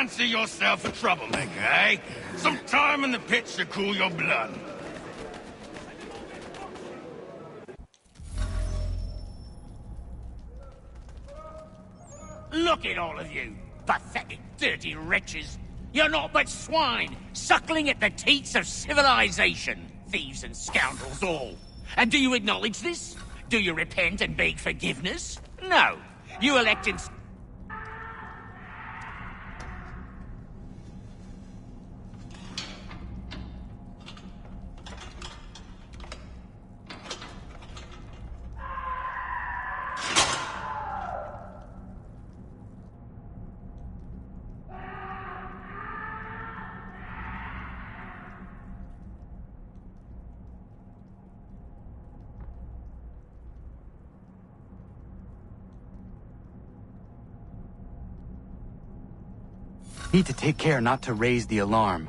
Fancy yourself a troublemaker, eh? Some time in the pits to cool your blood. Look at all of you, pathetic, dirty wretches. You're not but swine, suckling at the teats of civilization. Thieves and scoundrels all. And do you acknowledge this? Do you repent and beg forgiveness? No. You elect in... Need to take care not to raise the alarm.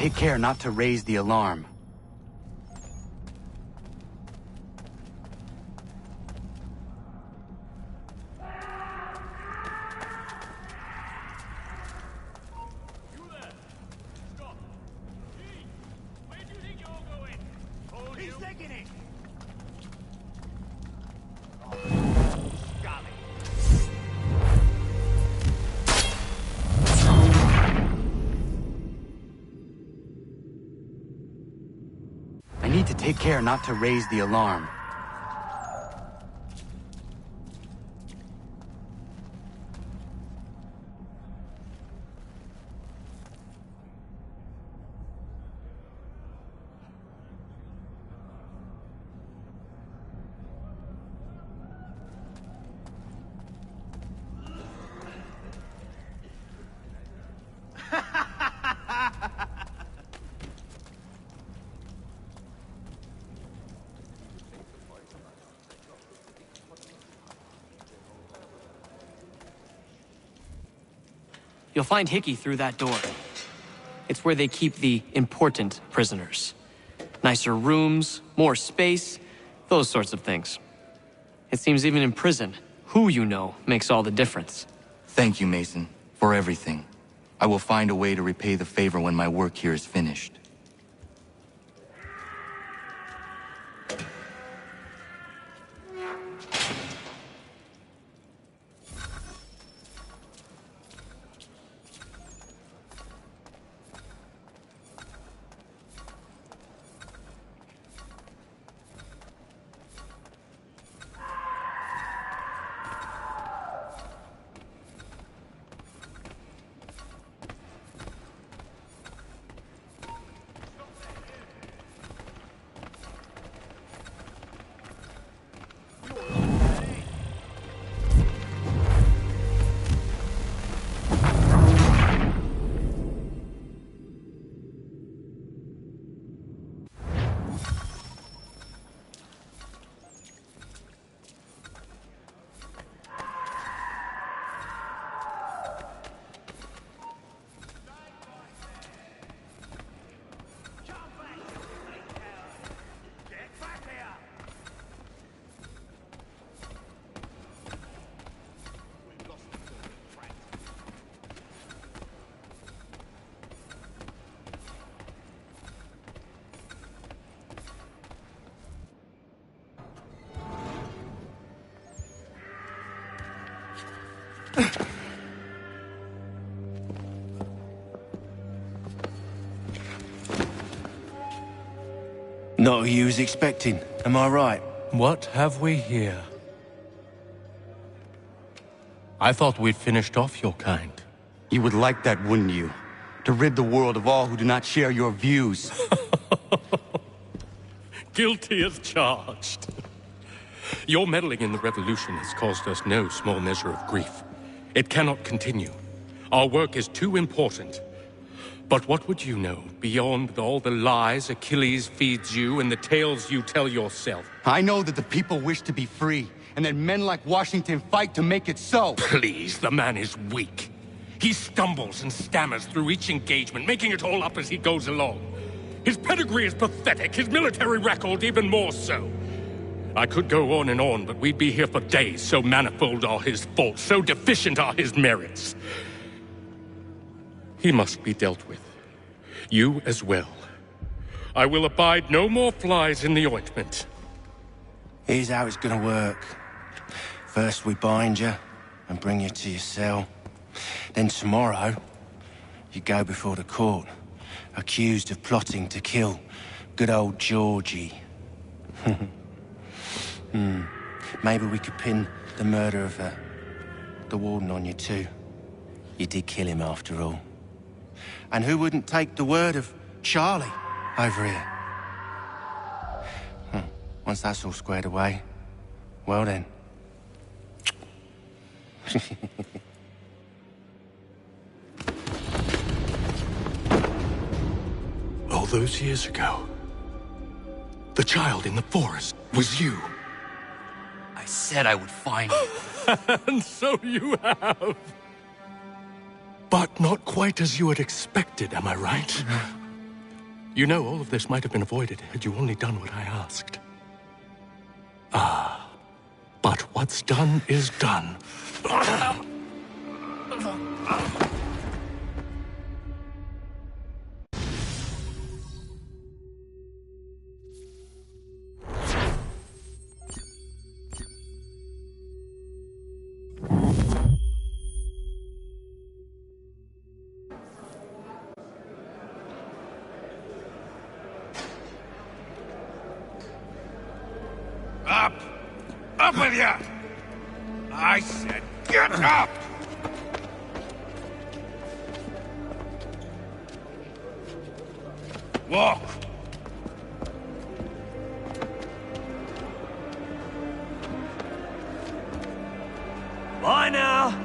take care not to raise the alarm. I need to take care not to raise the alarm. You'll find Hickey through that door. It's where they keep the important prisoners. Nicer rooms, more space, those sorts of things. It seems even in prison, who you know makes all the difference. Thank you, Mason, for everything. I will find a way to repay the favor when my work here is finished. Not who you was expecting, am I right? What have we here? I thought we'd finished off your kind. You would like that, wouldn't you? To rid the world of all who do not share your views. Guilty as charged. Your meddling in the revolution has caused us no small measure of grief. It cannot continue. Our work is too important. But what would you know beyond all the lies Achilles feeds you and the tales you tell yourself? I know that the people wish to be free, and that men like Washington fight to make it so. Please, the man is weak. He stumbles and stammers through each engagement, making it all up as he goes along. His pedigree is pathetic, his military record even more so. I could go on, but we'd be here for days, so manifold are his faults, so deficient are his merits. He must be dealt with. You as well. I will abide no more flies in the ointment. Here's how it's gonna work. First we bind you and bring you to your cell. Then tomorrow, you go before the court, accused of plotting to kill good old Georgie. Maybe we could pin the murder of the warden on you too. You did kill him after all. And who wouldn't take the word of Charlie over here? Once that's all squared away, well then. All those years ago, the child in the forest was you. I said I would find you. And so you have. But not quite as you had expected, am I right? You know, all of this might have been avoided had you only done what I asked. But what's done is done. Up! Up with ya! I said get up! Walk! Bye now!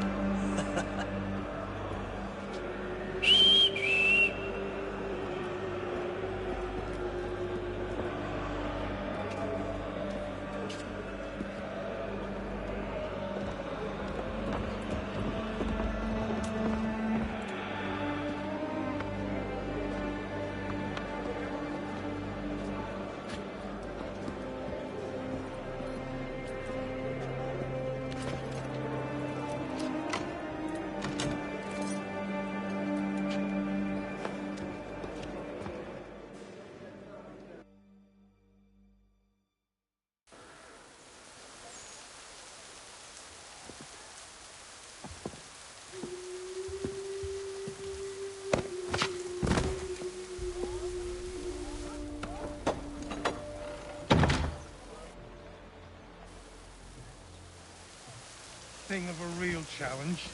Thing of a real challenge.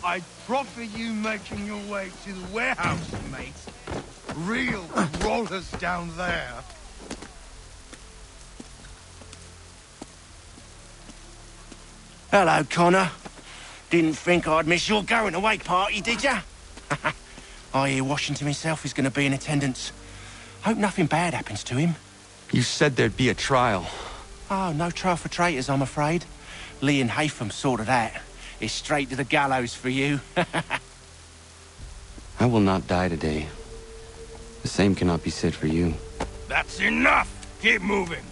I'd proffer you making your way to the warehouse, mate. Real rollers down there. Hello, Connor. Didn't think I'd miss your going away party, did ya? I hear Washington himself is going to be in attendance. Hope nothing bad happens to him. You said there'd be a trial. Oh, no trial for traitors, I'm afraid. Lee and Haytham sorted that. It's straight to the gallows for you. I will not die today. The same cannot be said for you. That's enough! Keep moving!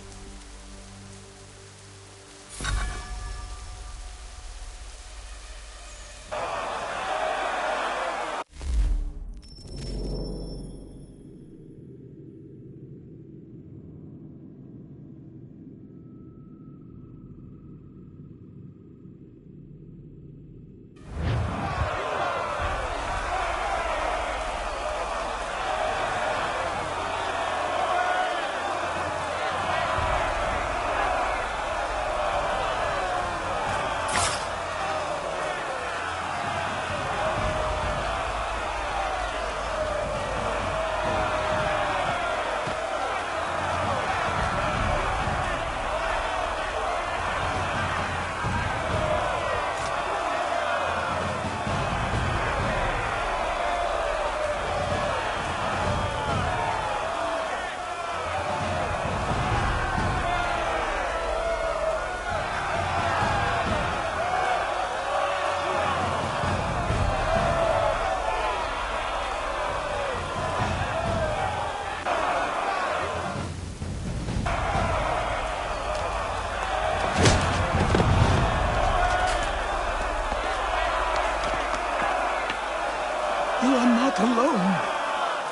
You are not alone.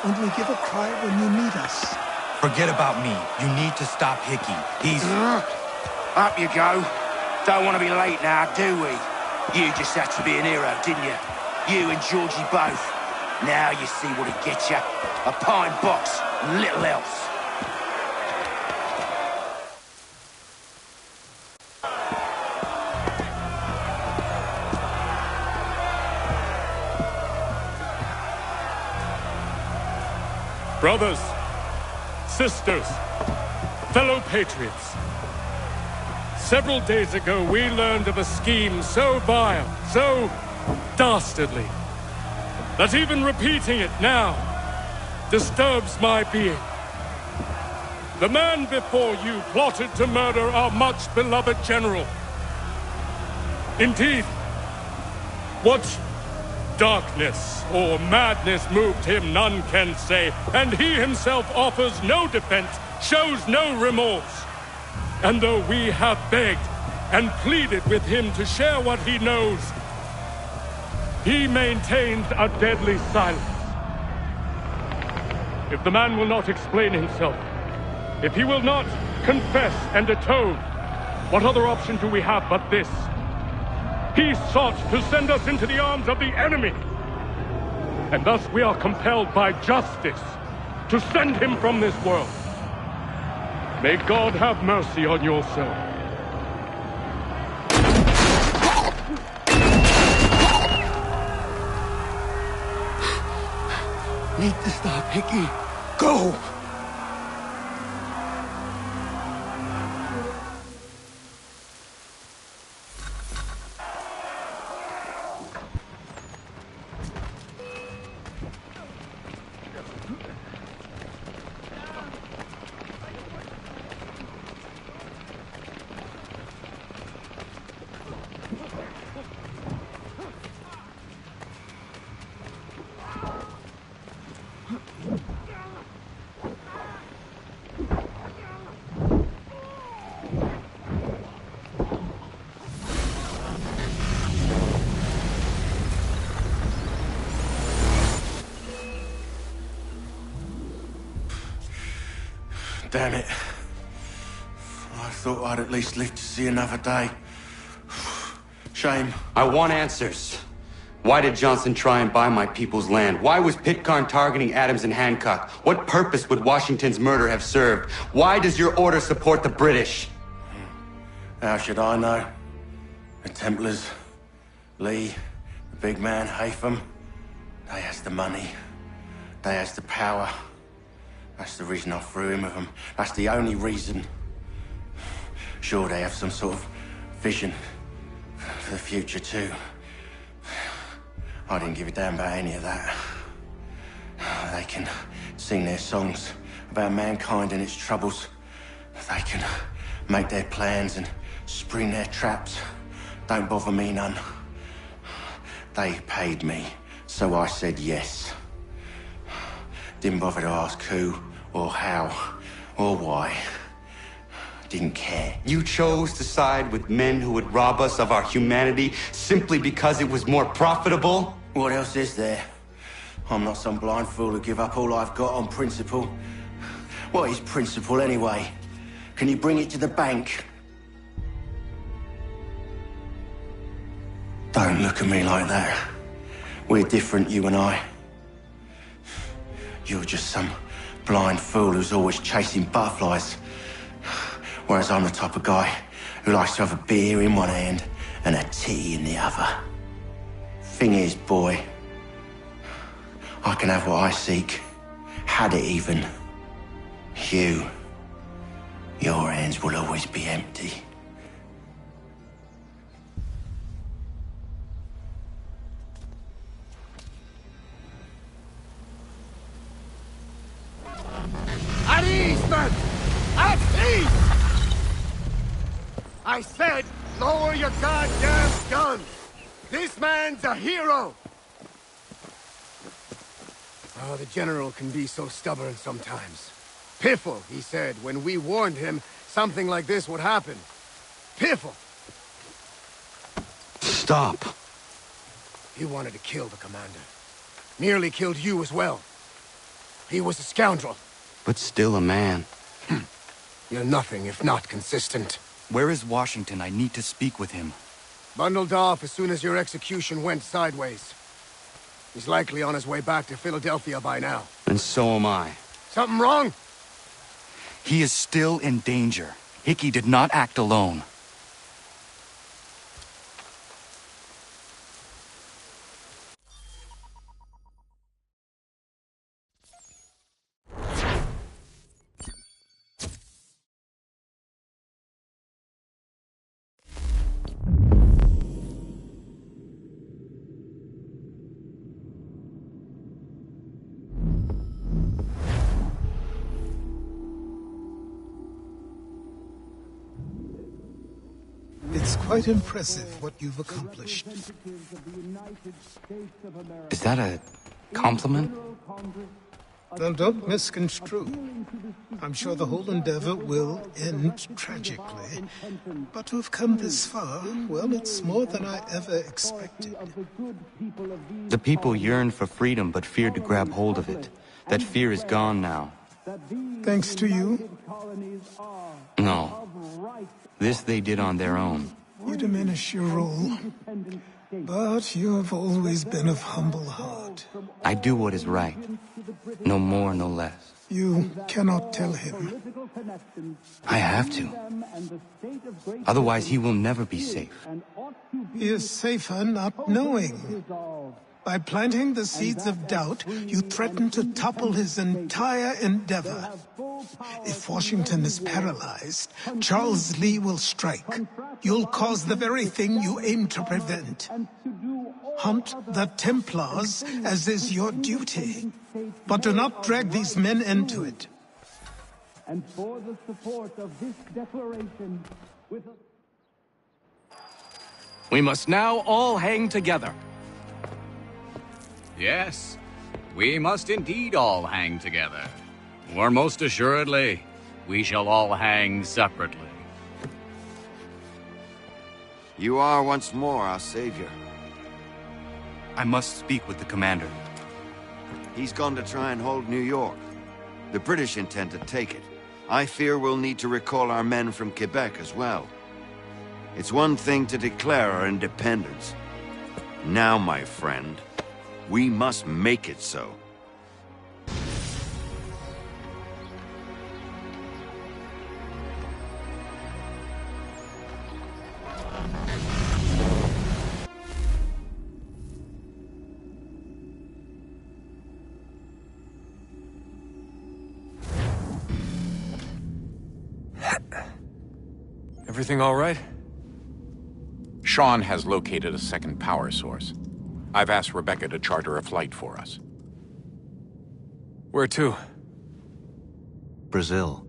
Only give a cry when you need us. Forget about me. You need to stop Hickey. He's... Up you go. Don't want to be late now, do we? You just had to be an hero, didn't you? You and Georgie both. Now you see what it gets you. A pine box and little else. Brothers, sisters, fellow patriots. Several days ago, we learned of a scheme so vile, so dastardly, that even repeating it now disturbs my being. The man before you plotted to murder our much-beloved general. Indeed, what darkness or madness moved him, none can say, and he himself offers no defense, shows no remorse. And though we have begged and pleaded with him to share what he knows, he maintains a deadly silence. If the man will not explain himself, if he will not confess and atone, what other option do we have but this? He sought to send us into the arms of the enemy. And thus we are compelled by justice to send him from this world. May God have mercy on your soul. Need to stop, Hickey. Go! Damn it. I thought I'd at least live to see another day. Shame. I want answers. Why did Johnson try and buy my people's land? Why was Pitcairn targeting Adams and Hancock? What purpose would Washington's murder have served? Why does your order support the British? How should I know? The Templars, Lee, the big man, Haytham, they has the money. They has the power. That's the reason I threw in with them. That's the only reason. Sure, they have some sort of vision for the future, too. I didn't give a damn about any of that. They can sing their songs about mankind and its troubles. They can make their plans and spring their traps. Don't bother me none. They paid me, so I said yes. Didn't bother to ask who, or how, or why. Didn't care. You chose to side with men who would rob us of our humanity simply because it was more profitable? What else is there? I'm not some blind fool to give up all I've got on principle. What is principle anyway? Can you bring it to the bank? Don't look at me like that. We're different, you and I. You're just some blind fool who's always chasing butterflies. Whereas I'm the type of guy who likes to have a beer in one hand and a tea in the other. Thing is, boy, I can have what I seek. Had it even. Your hands will always be empty. At ease, men! At ease! I said, lower your goddamn guns! This man's a hero! Oh, the General can be so stubborn sometimes. Piffle, he said, when we warned him something like this would happen. Piffle! Stop. He wanted to kill the commander. Nearly killed you as well. He was a scoundrel. But still a man. You're nothing if not consistent. Where is Washington? I need to speak with him. Bundled off as soon as your execution went sideways. He's likely on his way back to Philadelphia by now. And so am I. Something wrong? He is still in danger. Hickey did not act alone. It's quite impressive what you've accomplished. Is that a compliment? Now, don't misconstrue. I'm sure the whole endeavor will end tragically. But to have come this far, well, it's more than I ever expected. The people yearned for freedom but feared to grab hold of it. That fear is gone now. Thanks to you? No. This they did on their own. You diminish your role. But you have always been of humble heart. I do what is right. No more, no less. You cannot tell him. I have to. Otherwise, he will never be safe. He is safer not knowing. By planting the seeds of doubt, you threaten to topple his entire endeavor. If Washington is paralyzed, Charles Lee will strike. You'll cause the very thing you aim to prevent. Hunt the Templars, as is your duty. But do not drag these men into it. And for the support of this declaration, We must now all hang together. Yes, we must indeed all hang together. Or most assuredly, we shall all hang separately. You are once more our savior. I must speak with the commander. He's gone to try and hold New York. The British intend to take it. I fear we'll need to recall our men from Quebec as well. It's one thing to declare our independence. Now, my friend, we must make it so. Everything all right? Sean has located a second power source. I've asked Rebecca to charter a flight for us. Where to? Brazil.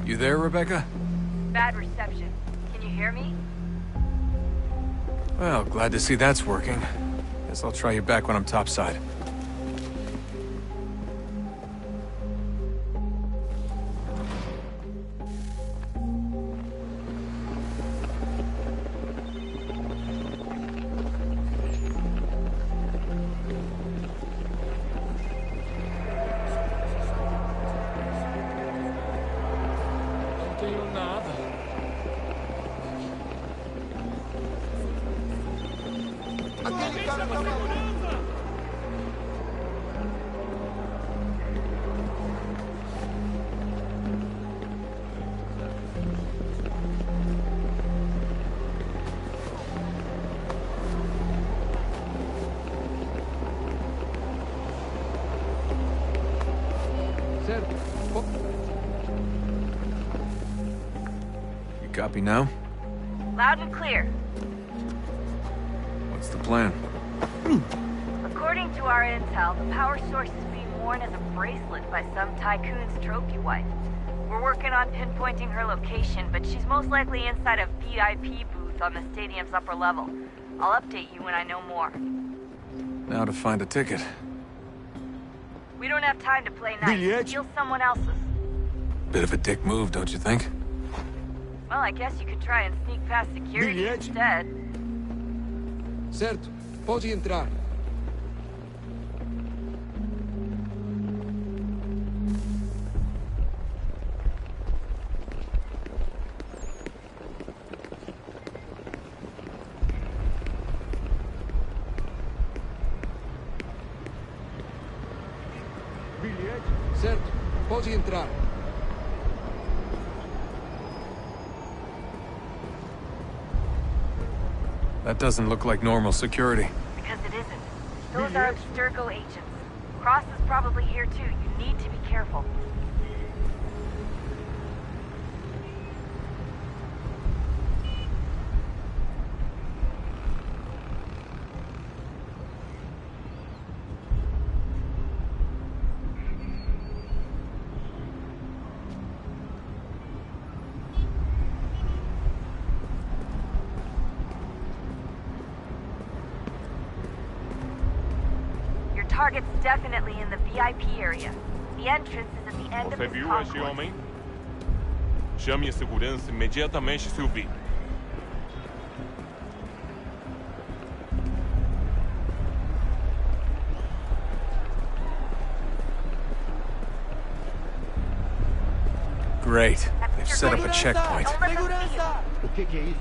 You there, Rebecca? Bad reception. Can you hear me? Well, glad to see that's working. Guess I'll try you back when I'm topside. You copy now? Loud and clear. What's the plan? According to our intel, the power source is being worn as a bracelet by some tycoon's trophy wife. We're working on pinpointing her location, but she's most likely inside a VIP booth on the stadium's upper level. I'll update you when I know more. Now to find a ticket. We don't have time to play nice. Steal someone else's. Bit of a dick move, don't you think? Well, I guess you could try and sneak past security instead. Certo, pode entrar. Certo, pode entrar. That doesn't look like normal security. Because it isn't. Those are Abstergo agents. Cross is probably here too. You need to be careful. Target's definitely in the VIP area. The entrance is at the end of Você this viu concourse. esse homem? Chame a segurança imediatamente se o vir. Great. They've set up a checkpoint. O que é isso?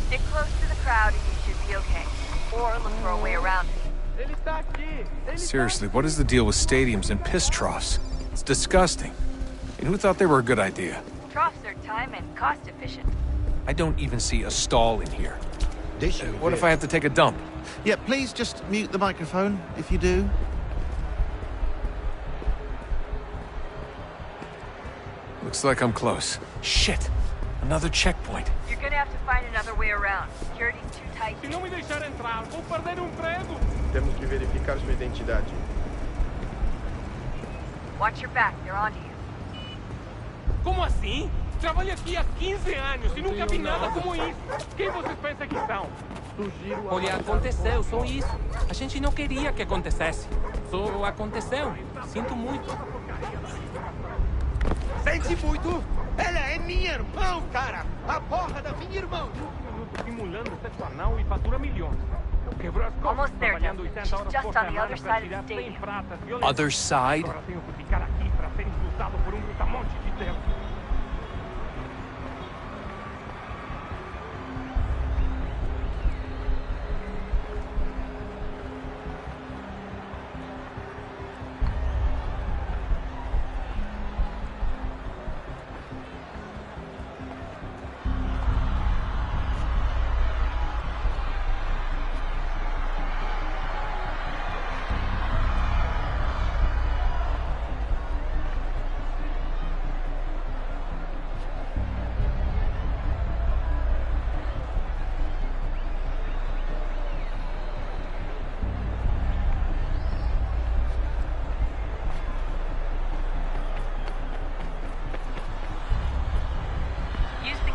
Stick close to the crowd and you should be okay. Or look for a way around it. Seriously, what is the deal with stadiums and piss troughs? It's disgusting. And who thought they were a good idea? Troughs are time and cost efficient. I don't even see a stall in here. What if I have to take a dump? Yeah, please just mute the microphone if you do. Looks like I'm close. Shit! Another checkpoint. You're gonna have to find another way around. Security's too tight. Se não me deixar entrar, vou perder emprego. Temos que verificar sua identidade. Watch your back, they're onto you. Como assim? Trabalho aqui há 15 anos e nunca vi nada como isso. Quem vocês pensam que são? Olha, aconteceu, só isso. A gente não queria que acontecesse. Só aconteceu. Sinto muito. Sente muito? Ela é minha irmã, cara! A porra da minha irmã! Simulando sexo anal e fatura milhões. Quebrou as costas. Almost there, trabalhando Justin. 80 horas She's just por on the semana other para side of tirar the 100 stadium. pratas violentas. Other side? Agora tenho que ficar aqui para ser insultado por brutamonte de tempo.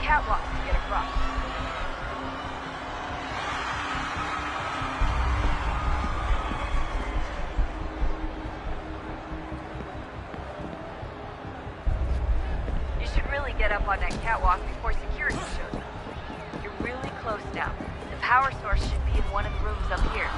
Catwalk to get across. You should really get up on that catwalk before security shows up. You're really close now. The power source should be in one of the rooms up here.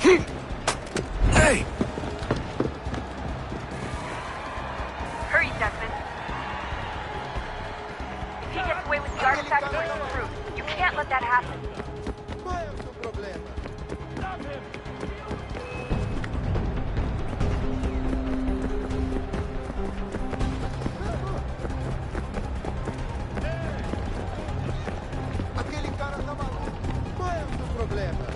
Hey! Hurry, Desmond. If he gets away with the artifact pushing through, you can't let that happen. Qual é o seu problema? Aquele cara tá maluco. problema.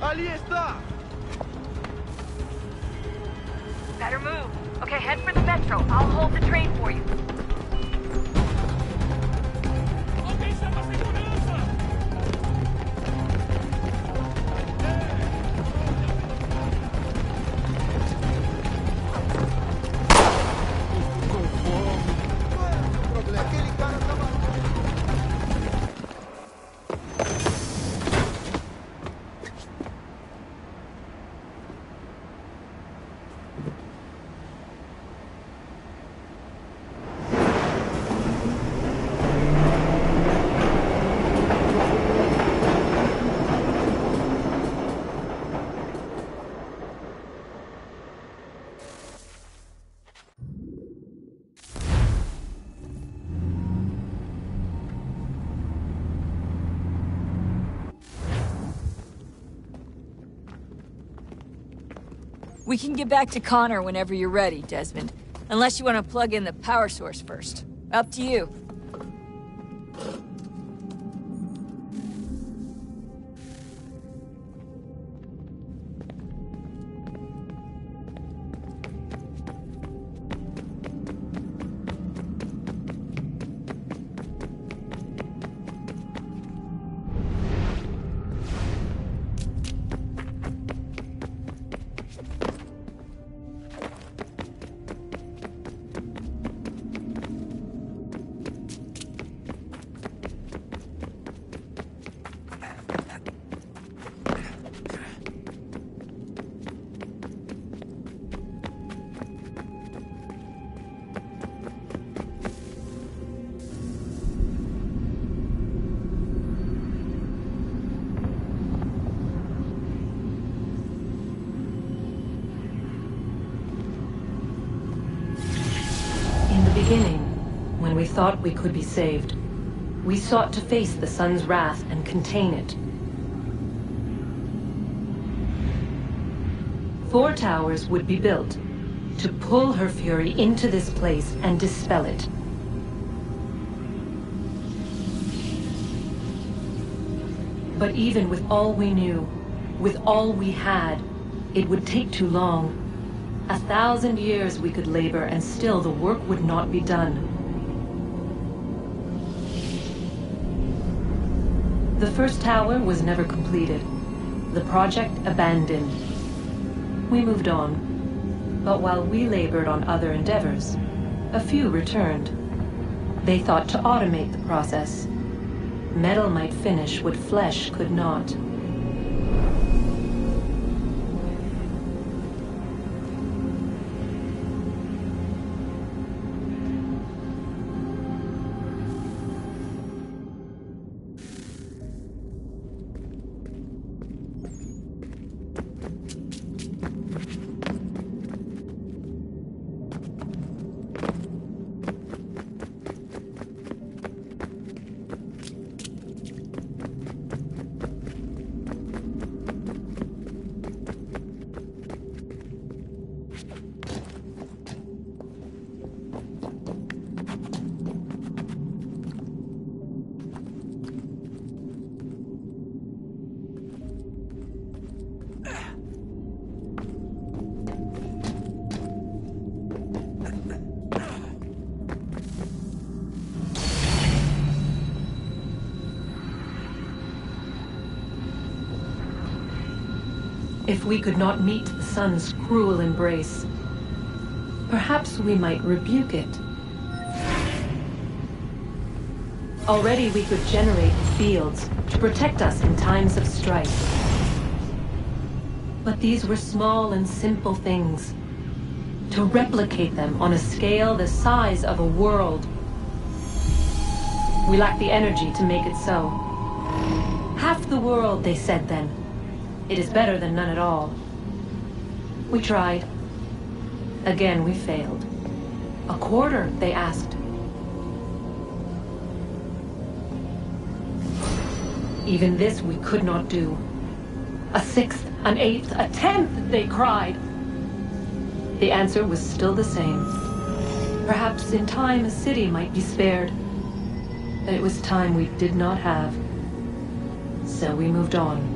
Ali está! Better move. Okay, head for the metro. I'll hold the train for you. We can get back to Connor whenever you're ready, Desmond. Unless you want to plug in the power source first. Up to you. Beginning, when we thought we could be saved, we sought to face the sun's wrath and contain it. 4 towers would be built to pull her fury into this place and dispel it. But even with all we knew, with all we had, it would take too long. 1,000 years we could labor, and still the work would not be done. The first tower was never completed. The project abandoned. We moved on. But while we labored on other endeavors, a few returned. They thought to automate the process. Metal might finish what flesh could not. If we could not meet the sun's cruel embrace, perhaps we might rebuke it. Already we could generate fields to protect us in times of strife. But these were small and simple things. To replicate them on a scale the size of a world, we lack the energy to make it so. Half the world, they said then. It is better than none at all. We tried. Again we failed. A quarter, they asked. Even this we could not do. A sixth, an eighth, a tenth, they cried. The answer was still the same. Perhaps in time a city might be spared. But it was time we did not have. So we moved on.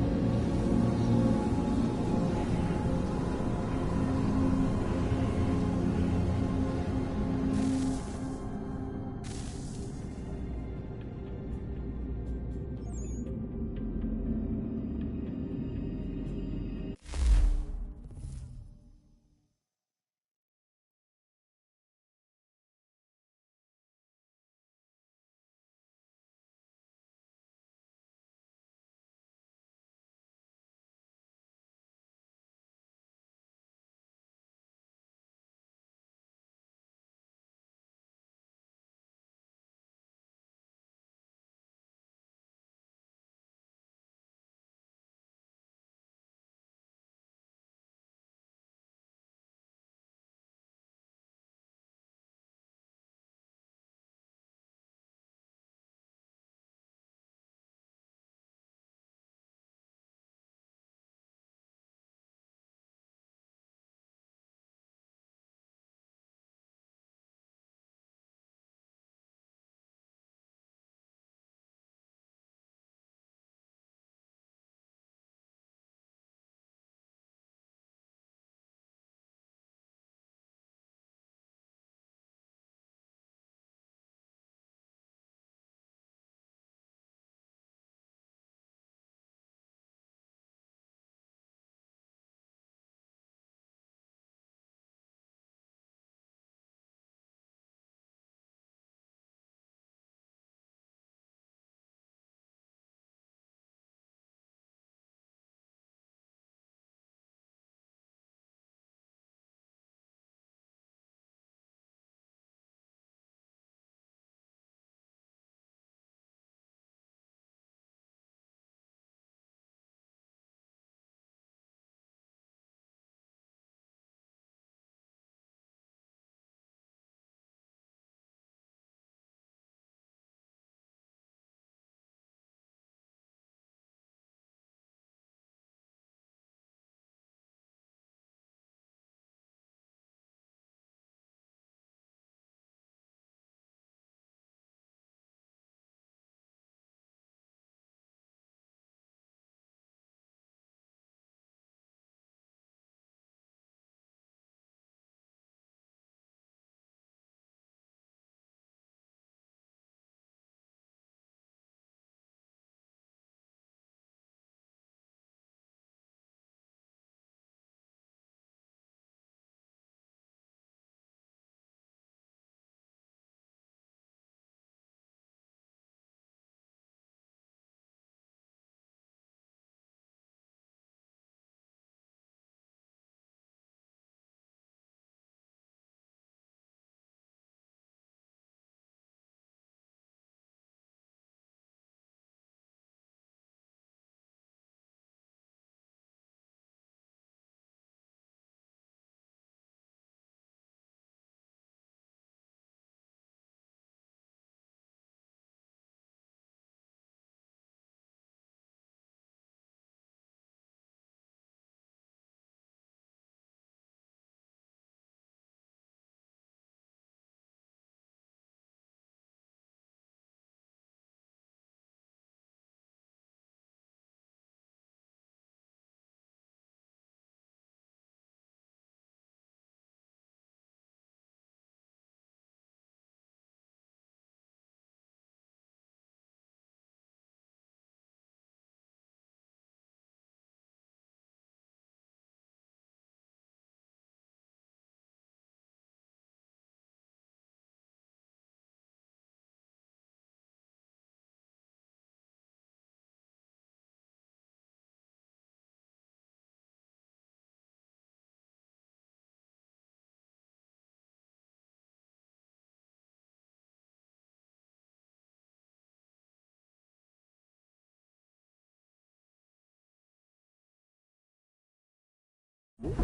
Wonder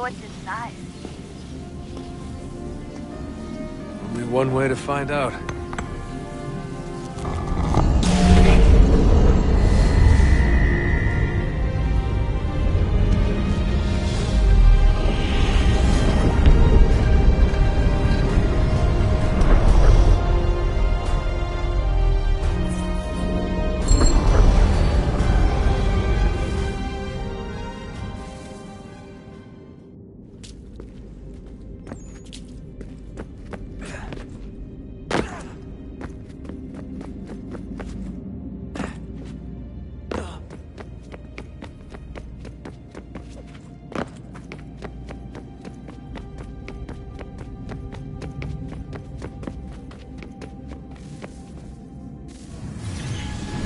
what's inside. Only one way to find out.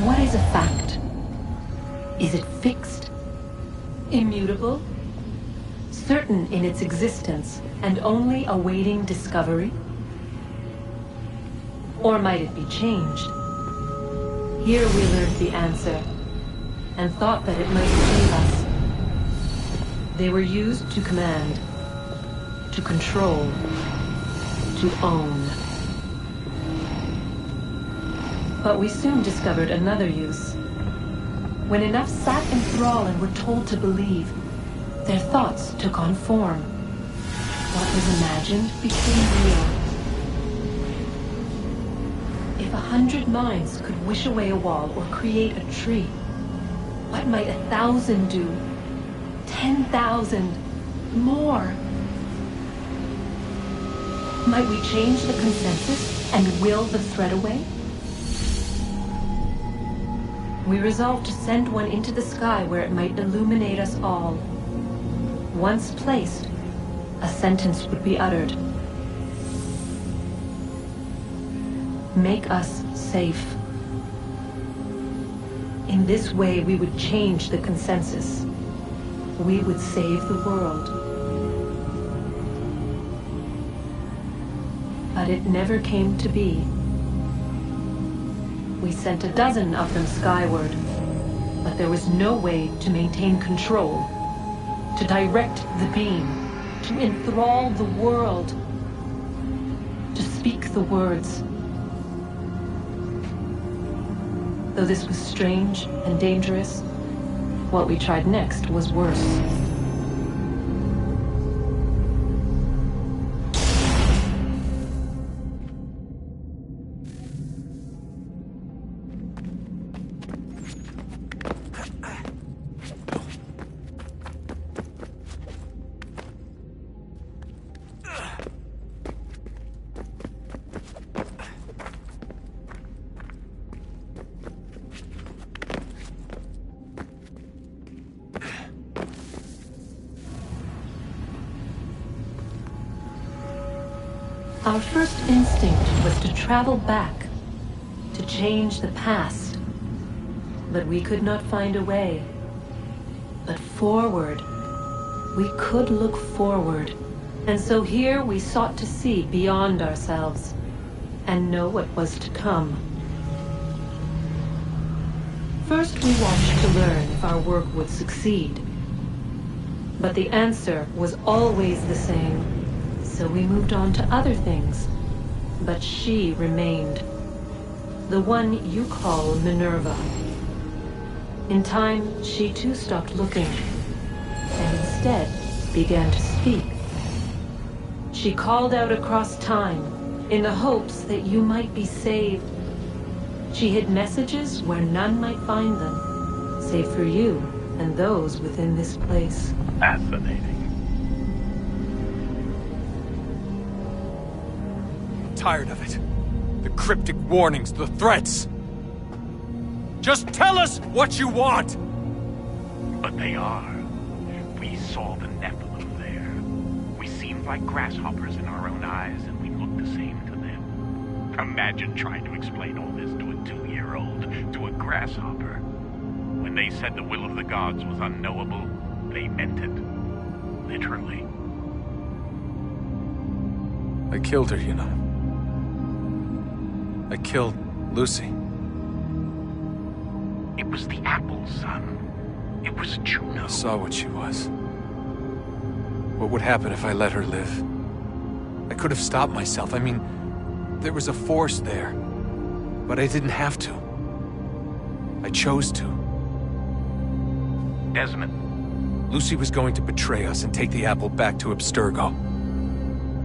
What is a fact? Is it fixed? Immutable? Certain in its existence and only awaiting discovery? Or might it be changed? Here we learned the answer, and thought that it might save us. They were used to command, to control, to own. But we soon discovered another use. When enough sat in thrall and were told to believe, their thoughts took on form. What was imagined became real. If 100 minds could wish away a wall or create a tree, what might 1,000 do? 10,000? More? Might we change the consensus and will the threat away? We resolved to send one into the sky where it might illuminate us all. Once placed, a sentence would be uttered. Make us safe. In this way, we would change the consensus. We would save the world. But it never came to be. We sent a dozen of them skyward, but there was no way to maintain control, to direct the beam, to enthrall the world, to speak the words. Though this was strange and dangerous, what we tried next was worse. Our first instinct was to travel back, to change the past. But we could not find a way. But forward, we could look forward. And so here we sought to see beyond ourselves and know what was to come. First, we watched to learn if our work would succeed. But the answer was always the same. So we moved on to other things. But she remained. The one you call Minerva. In time, she too stopped looking, and instead began to speak. She called out across time, in the hopes that you might be saved. She hid messages where none might find them, save for you and those within this place. Fascinating. Tired of it. The cryptic warnings, the threats. Just tell us what you want! But they are. We saw the Nephilim there. We seemed like grasshoppers in our own eyes, and we looked the same to them. Imagine trying to explain all this to a 2-year-old, to a grasshopper. When they said the will of the gods was unknowable, they meant it. Literally. I killed her, you know. I killed Lucy. It was the apple, son. It was Juno. I saw what she was. What would happen if I let her live? I could have stopped myself. I mean, there was a force there. But I didn't have to. I chose to. Desmond. Lucy was going to betray us and take the apple back to Abstergo.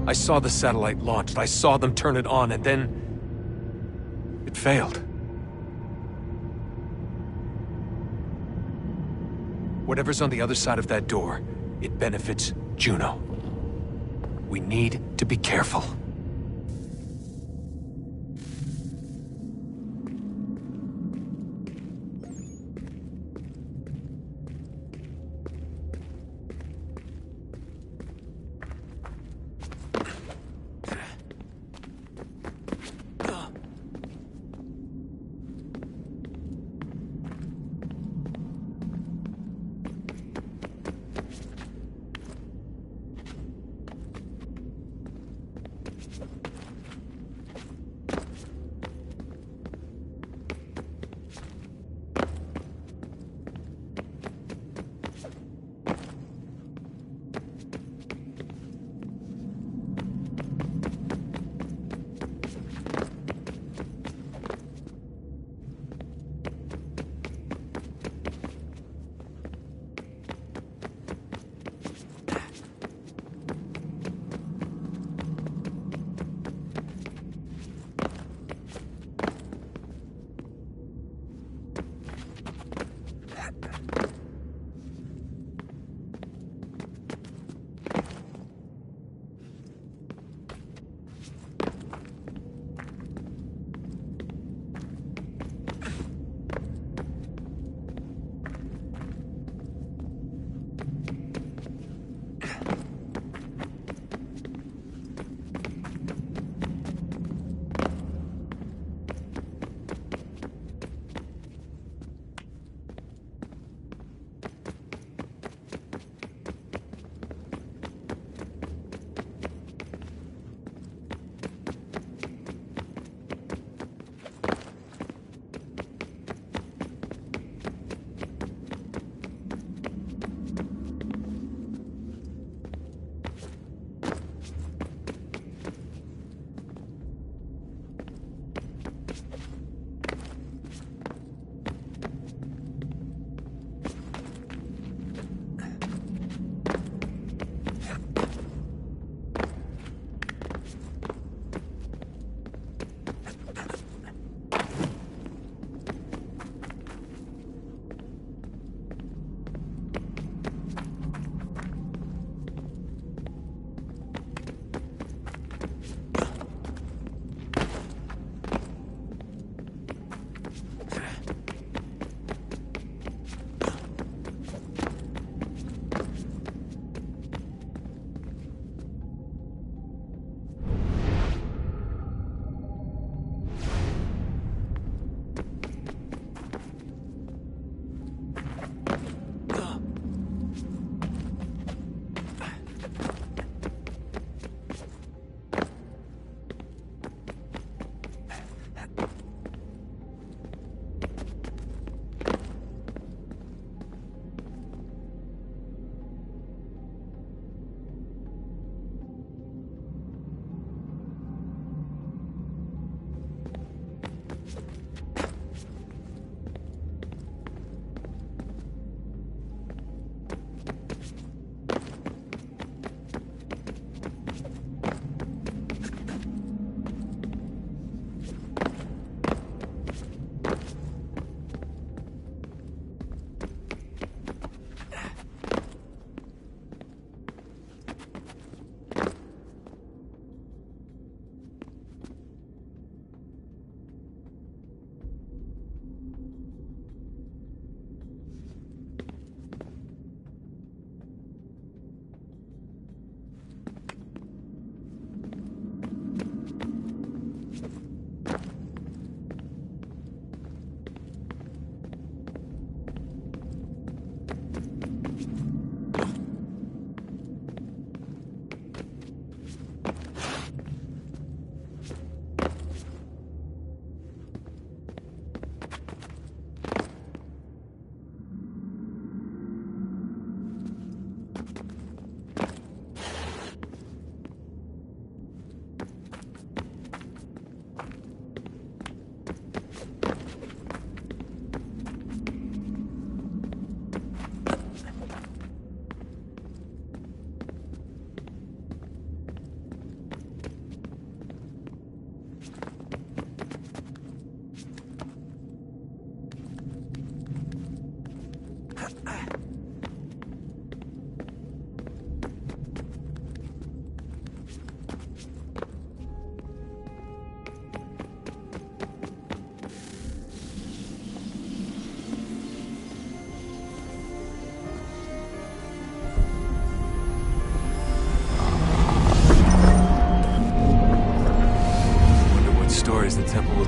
I saw the satellite launched. I saw them turn it on, and then... it failed. Whatever's on the other side of that door, it benefits Juno. We need to be careful.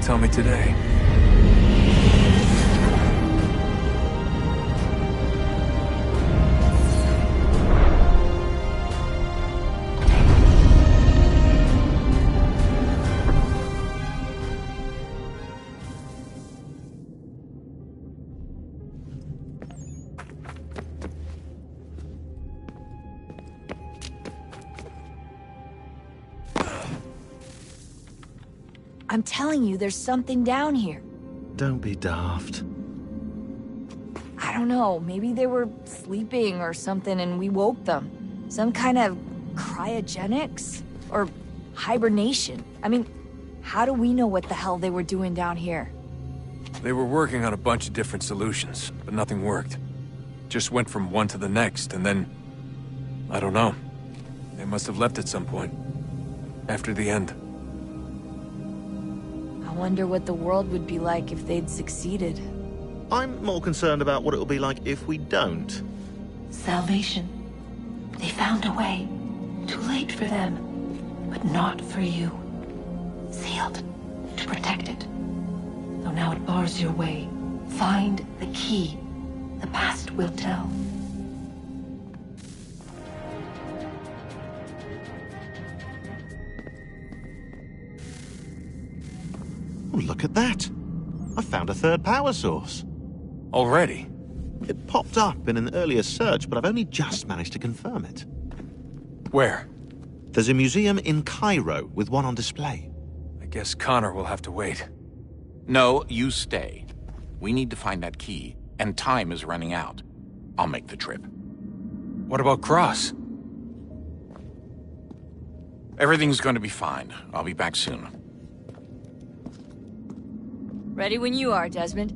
tell me today. I'm telling you, there's something down here. Don't be daft. I don't know, maybe they were sleeping or something and we woke them. Some kind of cryogenics? Or hibernation? I mean, how do we know what the hell they were doing down here? They were working on a bunch of different solutions, but nothing worked. Just went from one to the next, and then... I don't know. They must have left at some point. After the end. I wonder what the world would be like if they'd succeeded. I'm more concerned about what it'll be like if we don't. Salvation. They found a way. Too late for them, but not for you. Sealed to protect it. Though now it bars your way. Find the key. The past will tell. Oh, look at that. I found a third power source. Already? It popped up in an earlier search, but I've only just managed to confirm it. Where? There's a museum in Cairo with one on display. I guess Connor will have to wait. No, you stay. We need to find that key, and time is running out. I'll make the trip. What about Cross? Everything's going to be fine. I'll be back soon. Ready when you are, Desmond.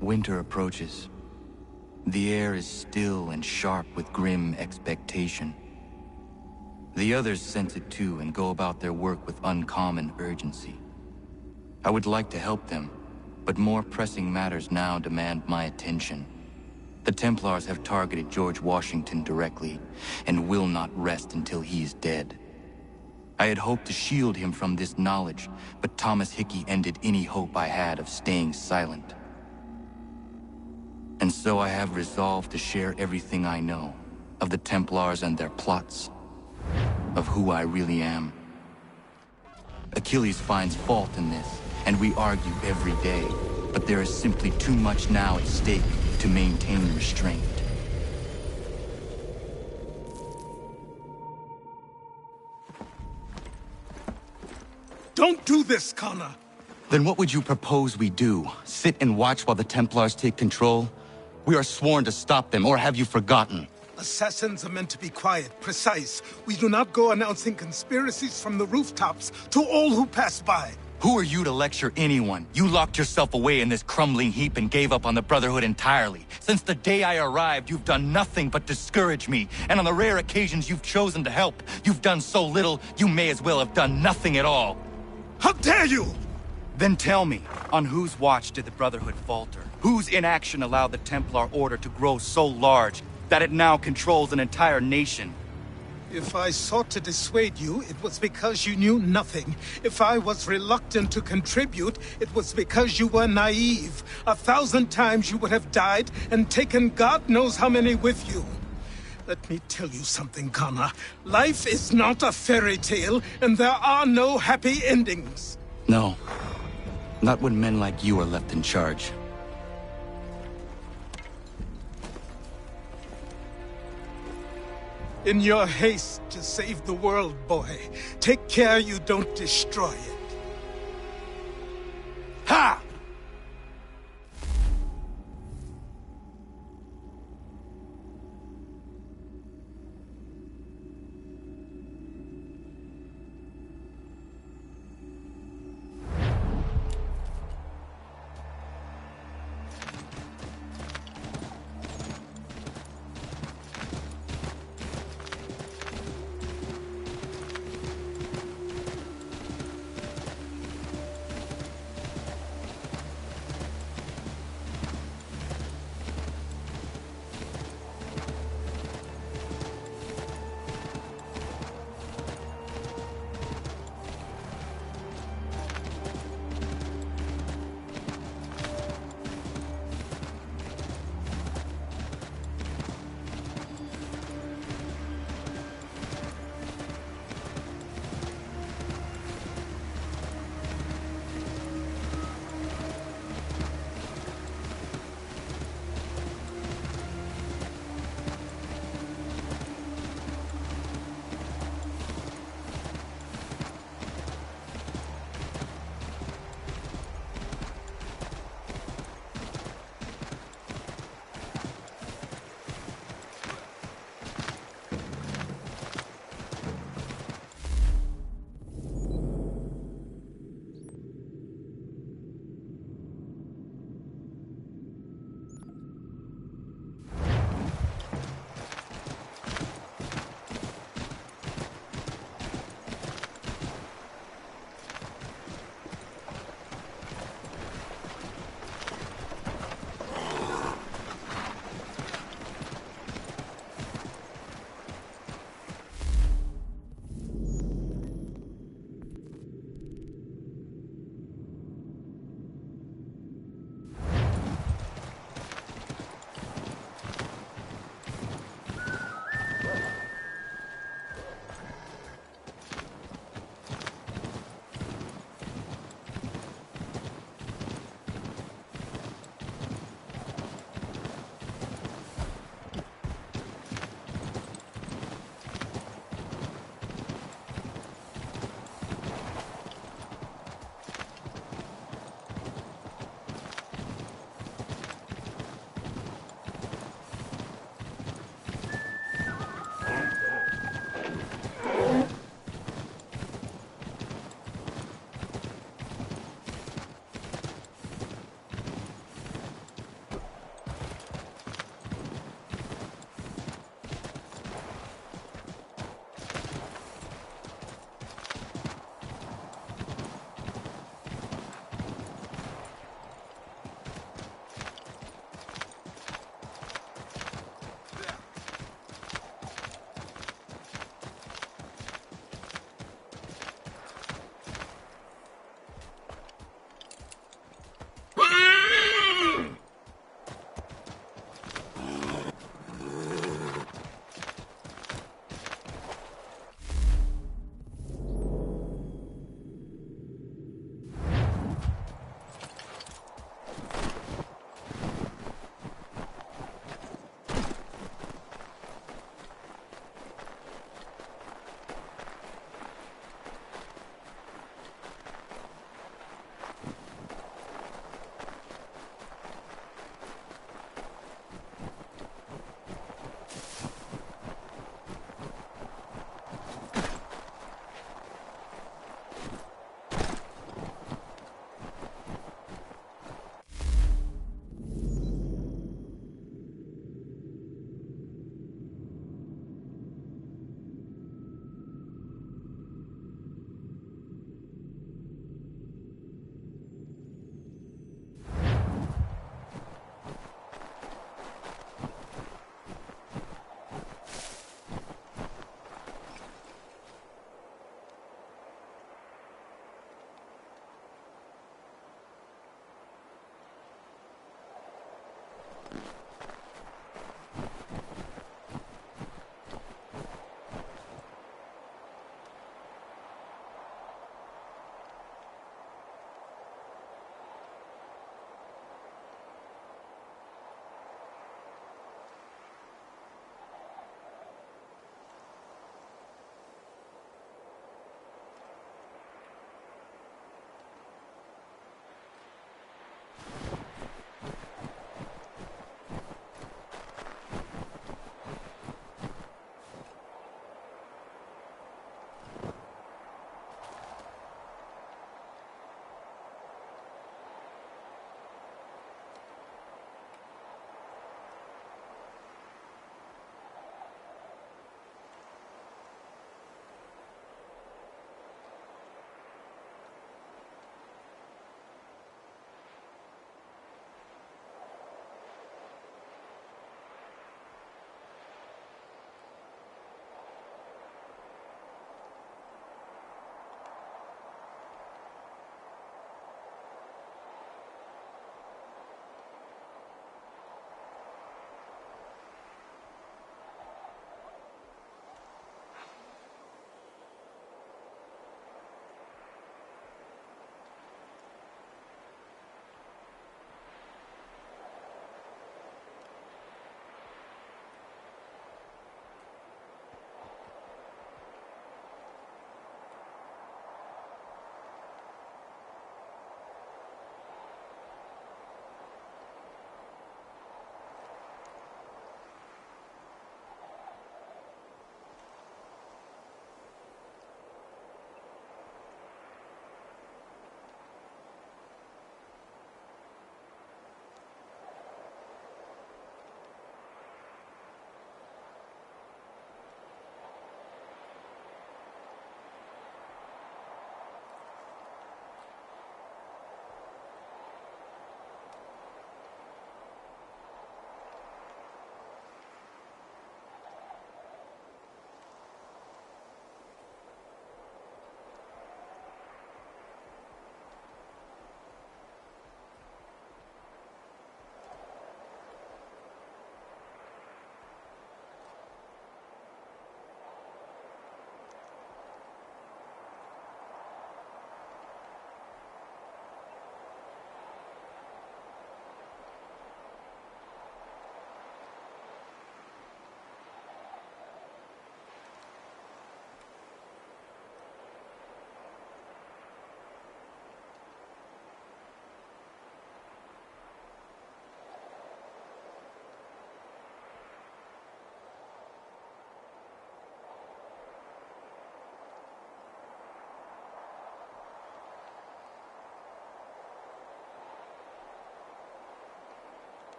Winter approaches. The air is still and sharp with grim expectation. The others sense it too and go about their work with uncommon urgency. I would like to help them, but more pressing matters now demand my attention. The Templars have targeted George Washington directly, and will not rest until he is dead. I had hoped to shield him from this knowledge, but Thomas Hickey ended any hope I had of staying silent. And so I have resolved to share everything I know, of the Templars and their plots, of who I really am. Achilles finds fault in this, and we argue every day, but there is simply too much now at stake to maintain restraint. Don't do this, Connor! Then what would you propose we do? Sit and watch while the Templars take control? We are sworn to stop them, or have you forgotten? Assassins are meant to be quiet, precise. We do not go announcing conspiracies from the rooftops to all who pass by. Who are you to lecture anyone? You locked yourself away in this crumbling heap and gave up on the Brotherhood entirely. Since the day I arrived, you've done nothing but discourage me. And on the rare occasions you've chosen to help, you've done so little, you may as well have done nothing at all. How dare you! Then tell me, on whose watch did the Brotherhood falter? Whose inaction allowed the Templar Order to grow so large that it now controls an entire nation? If I sought to dissuade you, it was because you knew nothing. If I was reluctant to contribute, it was because you were naive. 1,000 times you would have died and taken God knows how many with you. Let me tell you something, Connor. Life is not a fairy tale, and there are no happy endings. No. Not when men like you are left in charge. In your haste to save the world, boy, take care you don't destroy it. Ha!